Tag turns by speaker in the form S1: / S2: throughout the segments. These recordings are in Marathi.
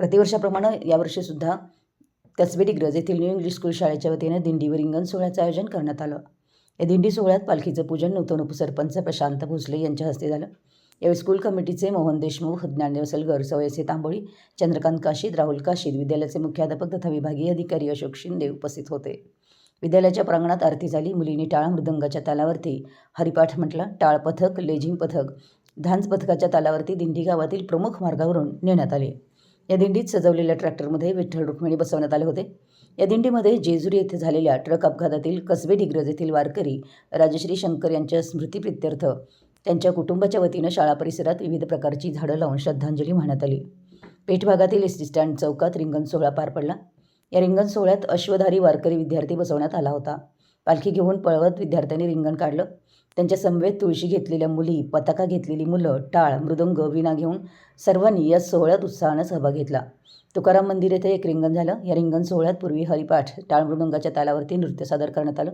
S1: प्रतिवर्षाप्रमाणे यावर्षीसुद्धा कसबे डिग्रज येथील न्यू इंग्लिश स्कूल शाळेच्या वतीने दिंडी व रिंगण सोहळ्याचं आयोजन करण्यात आलं. या दिंडी सोहळ्यात पालखीचं पूजन नूतन उपसरपंच प्रशांत भोसले यांच्या हस्ते झालं. यावेळी स्कूल कमिटीचे मोहन देशमुख, ज्ञानदेव सलगर, सवयसे तांबोळी, चंद्रकांत काशीद, राहुल काशीद, विद्यालयाचे मुख्याध्यापक तथा विभागीय अधिकारी अशोक शिंदे उपस्थित होते. विद्यालयाच्या प्रांगणात आरती झाली. मुलींनी टाळ मृदंगाच्या तालावरती हरिपाठ म्हटला. टाळ पथक, लेझिम पथक, धांज पथकाच्या तालावरती दिंडी गावातील प्रमुख मार्गावरून नेण्यात आली. या दिंडीत सजवलेल्या ट्रॅक्टरमध्ये विठ्ठल रुक्मिणी बसवण्यात आले होते. या दिंडीमध्ये जेजुरी येथे झालेल्या ट्रक अपघातातील कसबे डिग्रज येथील वारकरी राजश्री शंकर यांच्या स्मृतिप्रित्यर्थ त्यांच्या कुटुंबाच्या वतीनं शाळा परिसरात विविध प्रकारची झाडं लावून श्रद्धांजली वाहण्यात आली. पेठ भागातील एस टी स्टँड चौकात रिंगण सोहळा पार पडला. या रिंगण सोहळ्यात अश्वधारी वारकरी विद्यार्थी बसवण्यात आला होता. पालखी घेऊन पळवत विद्यार्थ्यांनी रिंगण काढलं. त्यांच्या समवेत तुळशी घेतलेल्या मुली, पताका घेतलेली मुलं, टाळ, मृदंग, वीणा घेऊन सर्वांनी या सोहळ्यात उत्साहानं सहभाग घेतला. तुकाराम मंदिर येथे एक रिंगण झालं. या रिंगण सोहळ्यात पूर्वी हरिपाठ, टाळ मृदंगाच्या तालावरती नृत्य सादर करण्यात आलं.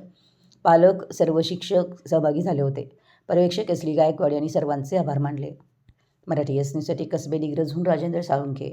S1: पालक, सर्व शिक्षक सहभागी झाले होते. पर्यवेक्षक एस ली गायकवाड यांनी सर्वांचे आभार मानले. मराठी एस न्यूजसाठी कसबे डिग्रजहून राजेंद्र साळुंखे.